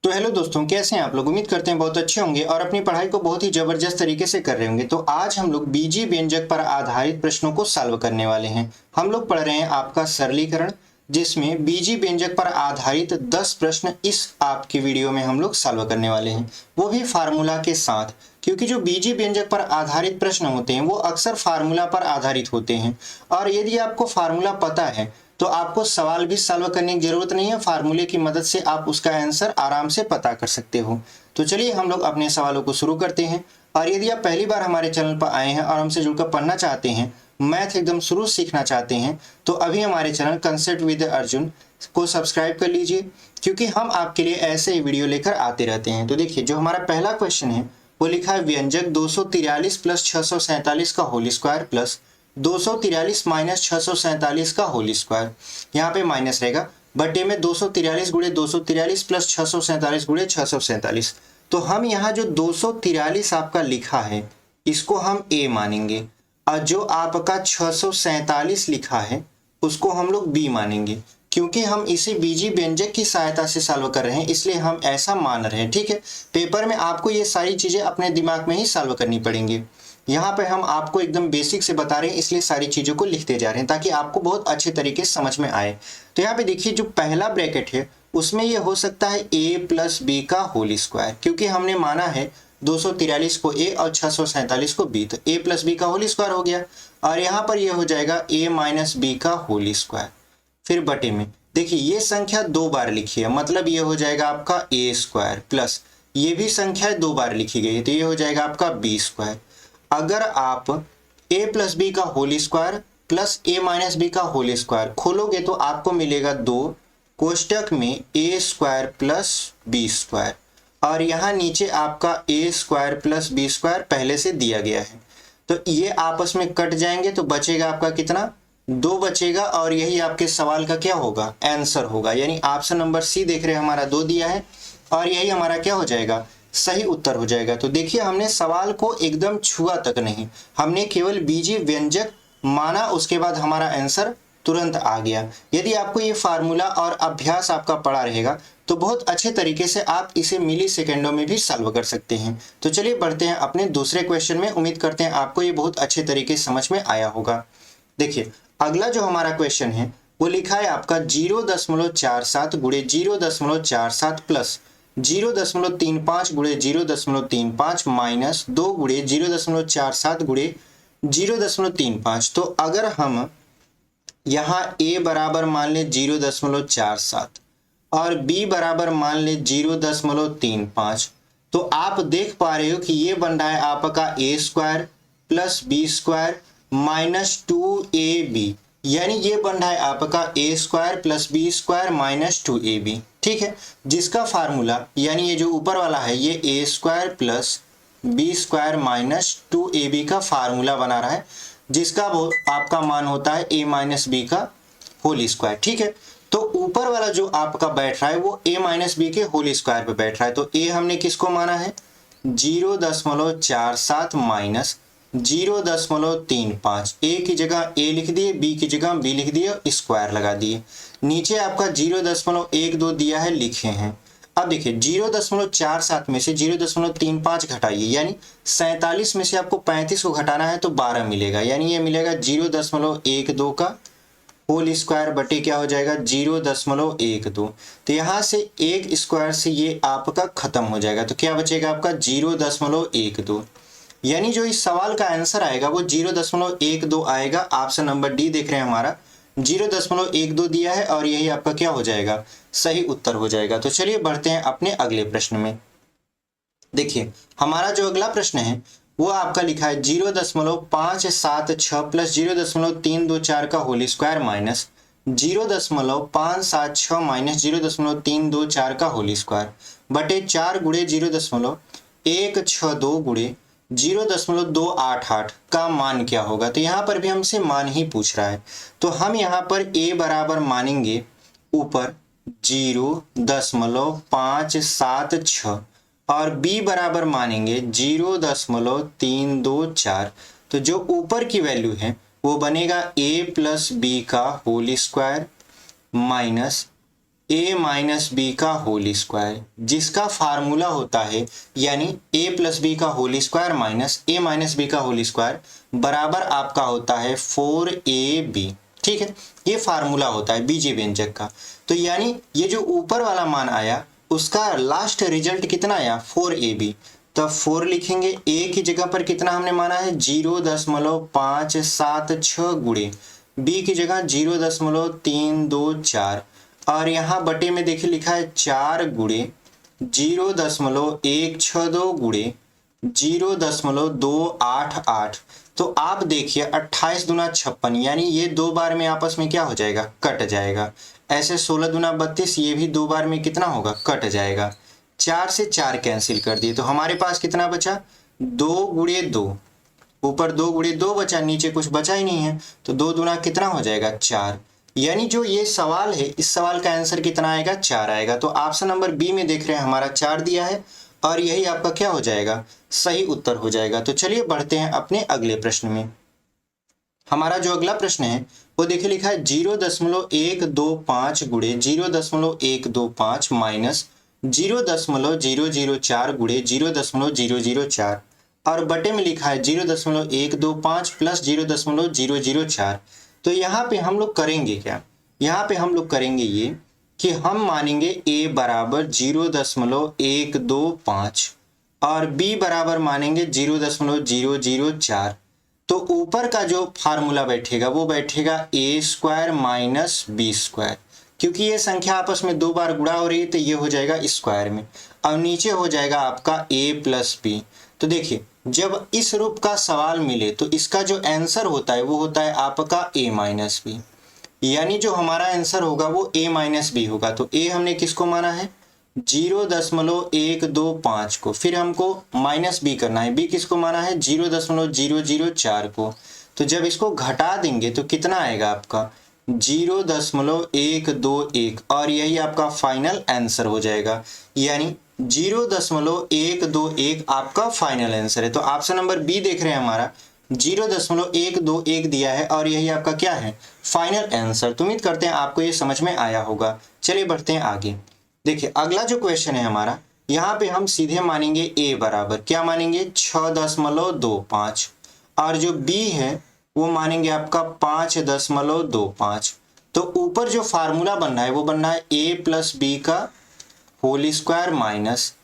तो हेलो दोस्तों, कैसे हैं आप लोग। उम्मीद करते हैं बहुत अच्छे होंगे और अपनी पढ़ाई को बहुत ही जबरदस्त तरीके से कर रहे होंगे। तो आज हम लोग बीजी व्यंजक पर आधारित प्रश्नों को सॉल्व करने वाले हैं। हम लोग पढ़ रहे हैं आपका सरलीकरण, जिसमें बीजी व्यंजक पर आधारित 10 प्रश्न इस आपके वीडियो में हम लोग सॉल्व करने वाले हैं, वो भी फार्मूला के साथ। क्योंकि जो बीजी व्यंजक पर आधारित प्रश्न होते हैं वो अक्सर फार्मूला पर आधारित होते हैं, और यदि आपको फार्मूला पता है तो आपको सवाल भी सॉल्व करने की जरूरत नहीं है। फार्मूले की मदद से आप उसका आंसर आराम से पता कर सकते हो। तो चलिए हम लोग अपने सवालों को शुरू करते हैं। और यदि आप पहली बार हमारे चैनल पर आए हैं और हमसे जुड़कर पढ़ना चाहते हैं, मैथ एकदम शुरू सीखना चाहते हैं, तो अभी हमारे चैनल कंसेप्ट विद अर्जुन को सब्सक्राइब कर लीजिए, क्योंकि हम आपके लिए ऐसे ही वीडियो लेकर आते रहते हैं। तो देखिए, जो हमारा पहला क्वेश्चन है वो लिखा है व्यंजक 243 प्लस 647 का होल स्क्वायर प्लस 243 माइनस 647 का होल स्क्वायर। यहाँ पे माइनस रहेगा, बटे में 243 गुणे 243 प्लस 647 गुणे 647। तो हम यहाँ जो 243 आपका लिखा है इसको हम a मानेंगे, और जो आपका 647 लिखा है उसको हम लोग b मानेंगे। क्योंकि हम इसे बीजी व्यंजक की सहायता से सॉल्व कर रहे हैं, इसलिए हम ऐसा मान रहे हैं। ठीक है, पेपर में आपको ये सारी चीजें अपने दिमाग में ही सॉल्व करनी पड़ेंगी। यहाँ पे हम आपको एकदम बेसिक से बता रहे हैं, इसलिए सारी चीजों को लिखते जा रहे हैं ताकि आपको बहुत अच्छे तरीके से समझ में आए। तो यहाँ पे देखिए, जो पहला ब्रैकेट है उसमें ये हो सकता है a प्लस बी का होल स्क्वायर, क्योंकि हमने माना है 243 को a और 647 को b, तो a प्लस बी का होल स्क्वायर हो गया। और यहाँ पर यह हो जाएगा a माइनस बी का होल स्क्वायर। फिर बटे में देखिए, ये संख्या 2 बार लिखी है, मतलब ये हो जाएगा आपका a स्क्वायर, प्लस ये भी संख्या 2 बार लिखी गई है तो ये हो जाएगा आपका b स्क्वायर। अगर आप a प्लस बी का whole square plus a minus b का होल स्क्वायर खोलोगे तो आपको मिलेगा 2 कोष्टक में a square plus b square, और यहाँ नीचे आपका a square plus b square पहले से दिया गया है। तो ये आपस में कट जाएंगे तो बचेगा आपका कितना, 2 बचेगा, और यही आपके सवाल का क्या होगा, आंसर होगा। यानी ऑप्शन नंबर सी देख रहे हैं, हमारा 2 दिया है और यही हमारा क्या हो जाएगा, सही उत्तर हो जाएगा। तो देखिए, हमने सवाल को एकदम छुआ तक नहीं, हमने केवल बीजी व्यंजक माना, उसके बाद हमारा आंसर तुरंत आ गया। यदि आपको ये फार्मूला और अभ्यास आपका पड़ा रहेगा तो बहुत अच्छे तरीके से आप इसे मिली सेकेंडों में भी सॉल्व कर सकते हैं। तो चलिए बढ़ते हैं अपने दूसरे क्वेश्चन में। उम्मीद करते हैं आपको ये बहुत अच्छे तरीके से समझ में आया होगा। देखिए, अगला जो हमारा क्वेश्चन है वो लिखा है आपका 0.47 गुणे 0.47 प्लस 0.35 गुणे 0.35 माइनस 2 गुणे 0.47 गुणे 0.35। तो अगर हम यहाँ a बराबर मान ले 0.47 और b बराबर मान ले 0.35, तो आप देख पा रहे हो कि ये बन रहा है आपका a square plus b square minus 2ab, यानी ये बन रहा है आपका a square plus b square minus 2ab। ठीक है, जिसका फार्मूला यानी ये जो ऊपर वाला है ये a square plus b square minus 2ab का फार्मूला बना रहा है, जिसका वो आपका मान होता है a माइनस बी का होल स्क्वायर। ठीक है, तो ऊपर वाला जो आपका बैठ रहा है वो a माइनस बी के होल स्क्वायर पे बैठ रहा है। तो a हमने किसको माना है, 0.47 माइनस 0.35। a की जगह a लिख दिए, b की जगह b लिख दिए, स्क्वायर लगा दिए। नीचे आपका 0.12 दिया है, लिखे हैं। अब देखिए, 0.47 में से 0.35 घटाइए, यानी 47 में से आपको 35 को घटाना है तो 12 मिलेगा, यानी ये मिलेगा 0.12 का होल स्क्वायर बटे क्या हो जाएगा, 0.12। तो यहाँ से एक स्क्वायर से ये आपका खत्म हो जाएगा, तो क्या बचेगा आपका 0.12। यानी जो इस सवाल का आंसर आएगा वो 0.12 आएगा। ऑप्शन नंबर डी देख रहे हैं, हमारा 0.12 दिया है और यही आपका क्या हो जाएगा, सही उत्तर हो जाएगा। तो चलिए बढ़ते हैं अपने अगले प्रश्न में। देखिए, हमारा जो अगला प्रश्न है वो आपका लिखा है 0.576 प्लस 0.324 का होल स्क्वायर माइनस 0.576 माइनस 0.324 का होल स्क्वायर बटे 4 गुणे 0.162 गुणे 0.288 का मान क्या होगा। तो यहाँ पर भी हमसे मान ही पूछ रहा है, तो हम यहाँ पर a बराबर मानेंगे ऊपर 0.576 और b बराबर मानेंगे 0.324। तो जो ऊपर की वैल्यू है वो बनेगा a प्लस बी का whole square minus a minus b का होल स्क्वायर, जिसका फार्मूला होता है यानी a प्लस बी का whole square minus a minus b का होल स्क्वायर बराबर आपका होता है 4ab। ठीक है, ये फार्मूला होता है बीजीय व्यंजक का। तो यानी ये जो ऊपर वाला मान आया उसका लास्ट रिजल्ट कितना आया 4ab। तब 4 लिखेंगे, a की जगह पर कितना हमने माना है 0.576 गुणे, b की जगह 0.324 और यहाँ बटे में देखिए लिखा है 4 गुणे 0.162 गुणे 0.288। तो आप देखिए 28 दूना 56, यानी ये दो बार में आपस में क्या हो जाएगा, कट जाएगा। ऐसे 16 दूना 32, ये भी दो बार में कितना होगा, कट जाएगा। 4 से 4 कैंसिल कर दिए तो हमारे पास कितना बचा 2 गुणे 2, ऊपर 2 गुणे 2 बचा, नीचे कुछ बचा ही नहीं है। तो 2 दूना कितना हो जाएगा 4, यानी जो ये सवाल है इस सवाल का आंसर कितना आएगा 4 आएगा। तो ऑप्शन नंबर बी में देख रहे हैं हमारा 4 दिया है और यही आपका क्या हो जाएगा, सही उत्तर हो जाएगा। तो चलिए बढ़ते हैं अपने अगले प्रश्न में। हमारा जो अगला प्रश्न है वो देखिए लिखा है 0.125 गुणे 0.125 माइनस 0.004 गुणे 0.004 और बटे में लिखा है 0.125 प्लस 0.004। तो यहाँ पे हम लोग करेंगे क्या, यहाँ पे हम लोग करेंगे ये कि हम मानेंगे a बराबर 0.125 और b बराबर मानेंगे 0.004। तो ऊपर का जो फार्मूला बैठेगा वो बैठेगा a square minus b square, क्योंकि ये संख्या आपस में दो बार गुणा हो रही है तो ये हो जाएगा स्क्वायर में। अब नीचे हो जाएगा आपका a प्लस बी। तो देखिए जब इस रूप का सवाल मिले तो इसका जो आंसर होता है वो होता है आपका a माइनस बी, यानी जो हमारा आंसर होगा वो a माइनस बी होगा। तो a हमने किसको माना है 0.125 को, फिर हमको माइनस बी करना है, b किसको माना है 0.004 को। तो जब इसको घटा देंगे तो कितना आएगा आपका 0.121 और यही आपका फाइनल आंसर हो जाएगा, यानी 0.121 आपका फाइनल आंसर है। तो ऑप्शन नंबर बी देख रहे हैं हमारा 0.121 दिया है और यही आपका क्या है फाइनल आंसर। तो उम्मीद करते हैं आपको ये समझ में आया होगा। चलिए बढ़ते हैं आगे। देखिए अगला जो क्वेश्चन है हमारा, यहाँ पे हम सीधे मानेंगे a बराबर क्या मानेंगे 6.25 और जो b है वो मानेंगे आपका 5.25। तो ऊपर जो फार्मूला बन रहा है वो बन रहा है a प्लस बी का whole square minus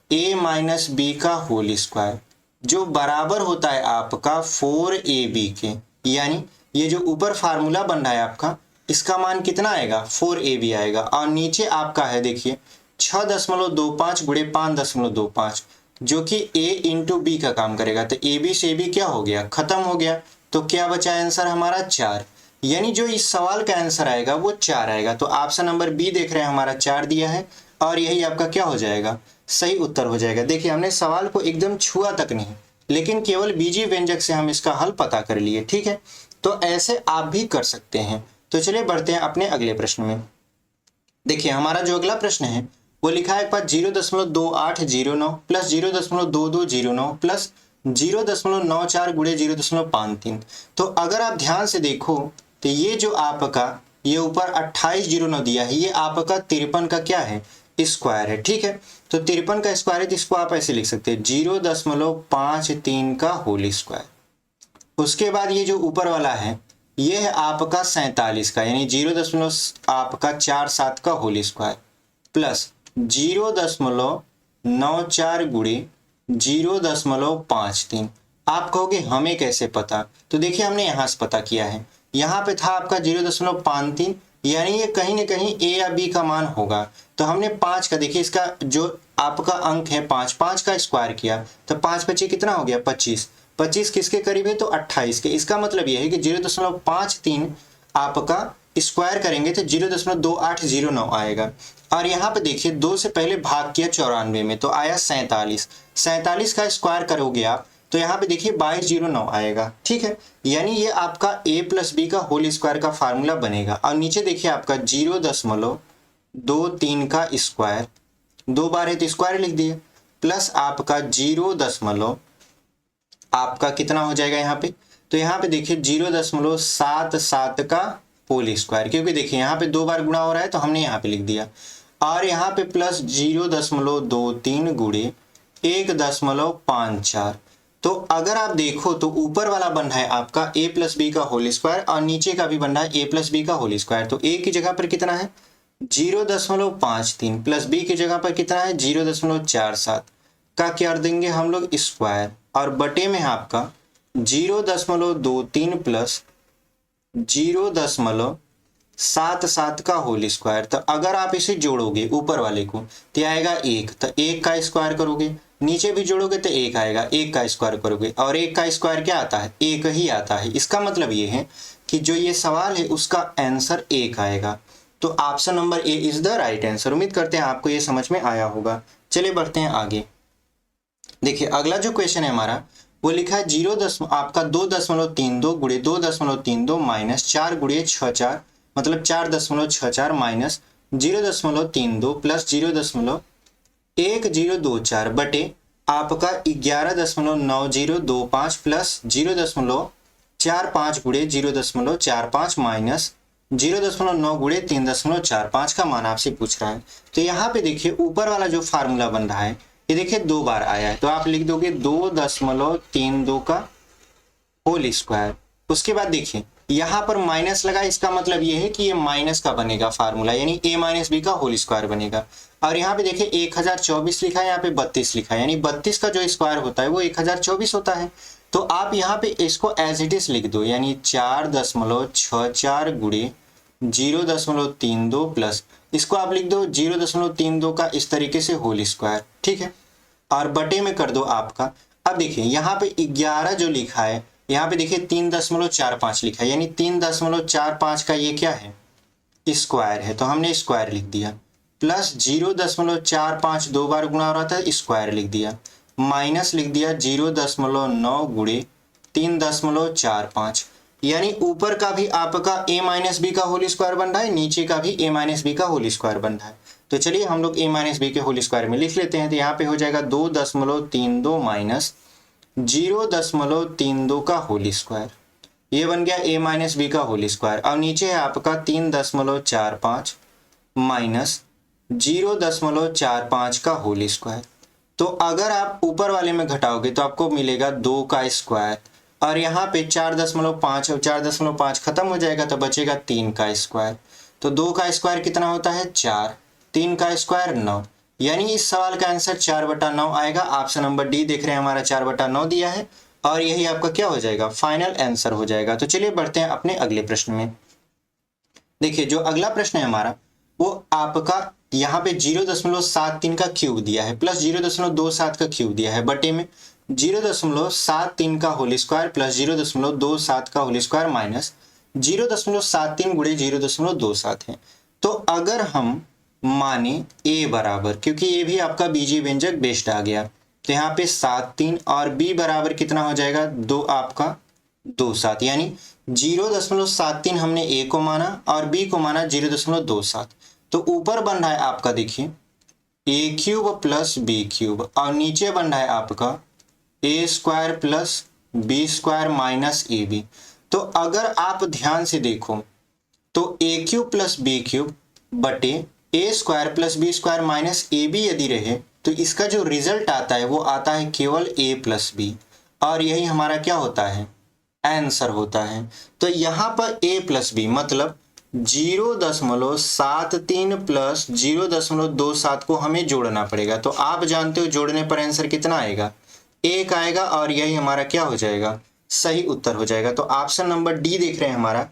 a minus b का होल स्क्वायर, जो बराबर होता है आपका 4ab के। यानी ये जो ऊपर फार्मूला बन रहा है आपका, इसका मान कितना आएगा 4ab आएगा और नीचे आपका है देखिए 6.25 गुणे 5.25, जो कि a इंटू बी का काम करेगा। तो ab से b क्या हो गया, खत्म हो गया। तो क्या बचा आंसर हमारा 4, यानी जो इस सवाल का आंसर आएगा वो 4 आएगा। तो ऑप्शन नंबर बी देख रहे हैं हमारा 4 दिया है और यही आपका क्या हो जाएगा, सही उत्तर हो जाएगा। देखिए हमने सवाल को एकदम छुआ तक नहीं, लेकिन केवल बीजीय व्यंजक से हम इसका हल पता कर लिए। ठीक है, तो ऐसे आप भी कर सकते हैं। तो चलिए बढ़ते हैं अपने अगले प्रश्न में। देखिए हमारा जो अगला प्रश्न है वो लिखा है 0.2809 प्लस 0.2209 प्लस 0.94 गुणे 0.53। तो अगर आप ध्यान से देखो तो ये जो आपका ये ऊपर 2809 दिया है, ये आपका 53 का क्या है, स्क्वायर है। ठीक है, तो 53 का स्क्वायर है तो इसको आप ऐसे लिख सकते हैं 0.53 का होल स्क्वायर। उसके बाद ये जो ऊपर वाला है ये है आपका 47 का, यानी 0.47 का होल स्क्वायर प्लस 0.94 गुणे 0.53। आप कहोगे हमें कैसे पता, तो देखिए हमने यहाँ से पता किया है। यहाँ पे था आपका 0.53, यानी ये कहीं ना कहीं a या b का मान होगा। तो हमने 5 का, देखिए इसका जो आपका अंक है 5 का स्क्वायर किया तो 5 पचे कितना हो गया 25। 25 किसके करीब है तो 28 के। इसका मतलब यह है कि 0.53 आपका स्क्वायर करेंगे तो 0.2809 आएगा। और यहाँ पे देखिए 2 से पहले भाग किया 94 में तो आया 47। 47 का स्क्वायर करोगे आप तो यहाँ पे देखिए 2209 आएगा। ठीक है, यानी ये आपका a प्लस बी का होल स्क्वायर का फार्मूला बनेगा। और नीचे देखिए आपका 0.23 का स्क्वायर, दो बार है तो स्क्वायर लिख दिए, प्लस आपका 0. आपका कितना हो जाएगा यहाँ पे, तो यहाँ पे देखिए 0.77 का होल स्क्वायर, क्योंकि देखिए यहाँ पे 2 बार गुणा हो रहा है तो हमने यहाँ पे लिख दिया, और यहाँ पे प्लस 0.23 गुणे 1.54। तो अगर आप देखो तो ऊपर वाला बन रहा है आपका a प्लस बी का होल स्क्वायर और नीचे का भी बन रहा है a प्लस बी का होल स्क्वायर। तो a की जगह पर कितना है 0.53 प्लस b की जगह पर कितना है 0.47 का क्या देंगे हम लोग स्क्वायर, और बटे में आपका 0.23 प्लस 0.77 का होल स्क्वायर। तो अगर आप इसे जोड़ोगे ऊपर वाले को तो आएगा 1, तो 1 का स्क्वायर करोगे, नीचे भी जोड़ोगे तो 1 आएगा, 1 का स्क्वायर करोगे और 1 का स्क्वायर क्या आता है 1 ही आता है। इसका मतलब ये है कि जो ये सवाल है उसका आंसर 1 आएगा। तो option number A is the right answer. उम्मीद करते हैं आपको ये समझ में आया होगा। चलिए बढ़ते हैं आगे। देखिए अगला जो क्वेश्चन है हमारा वो लिखा है 2.32 गुणे 2.32 माइनस 4 गुणे 64, मतलब 4.64 माइनस 0.32 प्लस 0.1024 बटे आपका 11.9025 प्लस 0.45 गुणे 0.45 माइनस 0.9 गुणे 3.45 का मान आपसे पूछ रहा है। तो यहाँ पे देखिए ऊपर वाला जो फार्मूला बन रहा है ये देखिए 2 बार आया है, तो आप लिख दोगे 2.32 का होल स्क्वायर। उसके बाद देखिए यहाँ पर माइनस लगा, इसका मतलब ये है कि ये माइनस का बनेगा फार्मूला, यानी a माइनस बी का होल स्क्वायर बनेगा। और यहाँ पे देखिए 1024 लिखा है, यहाँ पे 32 लिखा है, यानी 32 का जो स्क्वायर होता है वो 1024 होता है। तो आप यहाँ पे इसको एज इट इज लिख दो, यानी 4.64 गुणे 0.32 प्लस इसको आप लिख दो 0.32 का इस तरीके से होल स्क्वायर, ठीक है, और बटे में कर दो आपका। अब देखिए यहाँ पे 11 जो लिखा है, यहाँ पे देखिए 3.45 लिखा है, यानी 3.45 का ये क्या है स्क्वायर है, तो हमने स्क्वायर लिख दिया, प्लस 0.45 2 बार गुणा हो रहा था स्क्वायर लिख दिया, माइनस लिख दिया 0.9 गुणे 3.45, यानी ऊपर का भी आपका a माइनस बी का होल स्क्वायर बन रहा है, नीचे का भी a माइनस बी का होल स्क्वायर बन रहा है। तो चलिए हम लोग a माइनस बी के होल स्क्वायर में लिख लेते हैं। तो यहाँ पे हो जाएगा 2.32 माइनस 0.32 का होल स्क्वायर, ये बन गया a माइनस बी का होल स्क्वायर। अब नीचे है आपका 3.45 माइनस 0.45 का होल स्क्वायर। तो अगर आप ऊपर वाले में घटाओगे तो आपको मिलेगा 2 का स्क्वायर, और यहाँ पे 4.5 और 4.5 खत्म हो जाएगा तो बचेगा 3 का स्क्वायर। तो 2 का स्क्वायर कितना होता है 4, 3 का स्क्वायर 9, यानी इस सवाल का आंसर 4/9 आएगा। ऑप्शन नंबर डी देख रहे हैं हमारा 4/9 दिया है, और यही आपका क्या हो जाएगा फाइनल आंसर हो जाएगा। तो चलिए बढ़ते हैं अपने अगले प्रश्न में। देखिए जो अगला प्रश्न है हमारा वो आपका यहाँ पे 0.73 का क्यूब दिया है, प्लस 0.27 का क्यूब दिया है, बटे में 0.73 का होल स्क्वायर प्लस 0.27 का होल स्क्वायर माइनस 0.73 गुणे 0.27 है। तो अगर हम माने a बराबर, क्योंकि ये भी आपका बीजीय व्यंजक बेस्ड आ गया, तो यहाँ पे 7 और b बराबर कितना हो जाएगा 2 आपका 2.7, यानी 0.73 हमने a को माना और b को माना 0.27। तो ऊपर बन रहा है आपका देखिए a cube plus b cube, और नीचे बन रहा है आपका a square plus b square minus ab। तो अगर आप ध्यान से देखो तो a cube plus b cube बटे a square plus b square minus ab यदि रहे तो इसका जो रिजल्ट आता है वो आता है केवल a प्लस b, और यही हमारा क्या होता है आंसर होता है। तो यहाँ पर a प्लस b मतलब 0.73 प्लस 0.27 को हमें जोड़ना पड़ेगा। तो आप जानते हो जोड़ने पर आंसर कितना आएगा 1 आएगा, और यही हमारा क्या हो जाएगा सही उत्तर हो जाएगा। तो ऑप्शन नंबर डी देख रहे हैं हमारा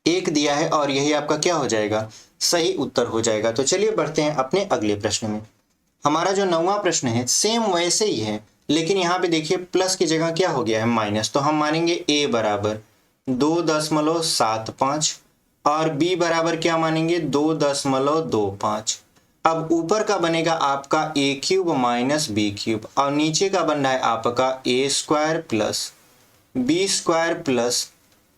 1 दिया है, और यही आपका क्या हो जाएगा सही उत्तर हो जाएगा। तो चलिए बढ़ते हैं अपने अगले प्रश्न में। हमारा जो 9वां प्रश्न है सेम वैसे ही है, लेकिन यहाँ पे देखिए प्लस की जगह क्या हो गया है माइनस। तो हम मानेंगे a बराबर 2.75 और b बराबर क्या मानेंगे 2.25। अब ऊपर का बनेगा आपका a cube minus b cube, और नीचे का बन रहा है आपका a square plus b square plus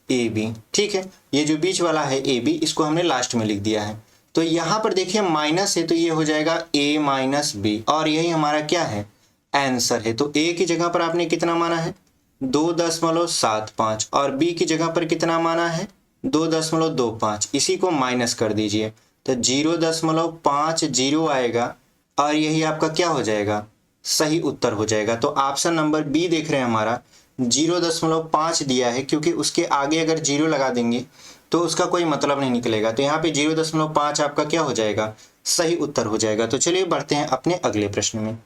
ab। ठीक है, ये जो बीच वाला है ab इसको हमने लास्ट में लिख दिया है। तो यहाँ पर देखिए माइनस है तो ये हो जाएगा a माइनस b, और यही हमारा क्या है आंसर है। तो a की जगह पर आपने कितना माना है 2.75 और b की जगह पर कितना माना है 2.25, इसी को माइनस कर दीजिए तो 0.50 आएगा और यही आपका क्या हो जाएगा, सही उत्तर हो जाएगा। तो ऑप्शन नंबर बी देख रहे हैं हमारा 0.5 दिया है, क्योंकि उसके आगे अगर 0 लगा देंगे तो उसका कोई मतलब नहीं निकलेगा। तो यहाँ पे 0.5 आपका क्या हो जाएगा, सही उत्तर हो जाएगा। तो चलिए बढ़ते हैं अपने अगले प्रश्न में।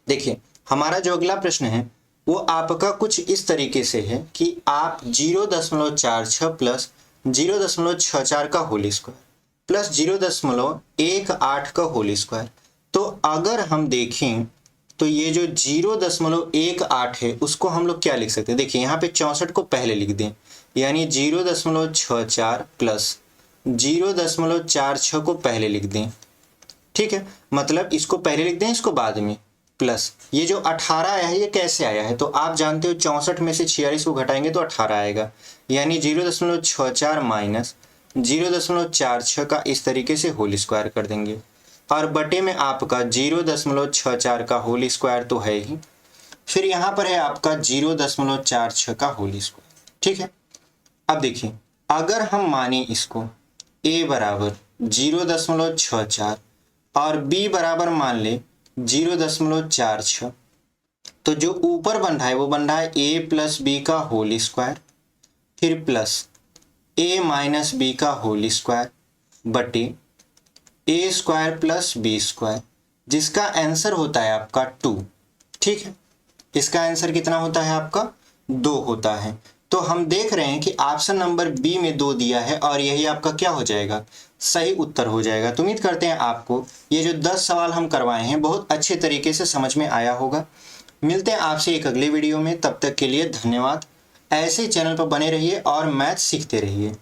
देखिए हमारा जो अगला प्रश्न है वो आपका कुछ इस तरीके से है कि आप 0.46 प्लस 0.64 का होल स्क्वायर प्लस 0.18 का होल स्क्वायर। तो अगर हम देखें तो ये जो 0.18 है उसको हम लोग क्या लिख सकते हैं, देखिए यहाँ पे 64 को पहले लिख दें, यानी 0.64 प्लस 0.46 को पहले लिख दें। ठीक है, मतलब इसको पहले लिख दें, इसको बाद में, प्लस ये जो 18 आया है ये कैसे आया है, तो आप जानते हो 64 में से 46 को घटाएंगे तो 18 आएगा, यानी 0.64 माइनस 0.46 का इस तरीके से होल स्क्वायर कर देंगे और बटे में आपका 0.64 का होल स्क्वायर तो है ही, फिर यहाँ पर है आपका 0.46 का होल स्क्वायर। ठीक है, अब देखिए अगर हम माने इसको a बराबर 0.64 और b बराबर मान ले 0.46, तो जो ऊपर बन रहा है वो बन रहा है a प्लस बी का होल स्क्वायर फिर प्लस a माइनस बी का होल स्क्वायर बटे a square plus b square, जिसका आंसर होता है आपका 2। ठीक है, इसका आंसर कितना होता है आपका 2 होता है। तो हम देख रहे हैं कि ऑप्शन नंबर बी में 2 दिया है और यही आपका क्या हो जाएगा, सही उत्तर हो जाएगा। तो उम्मीद करते हैं आपको ये जो 10 सवाल हम करवाए हैं बहुत अच्छे तरीके से समझ में आया होगा। मिलते हैं आपसे एक अगले वीडियो में, तब तक के लिए धन्यवाद। ऐसे चैनल पर बने रहिए और मैथ सीखते रहिए।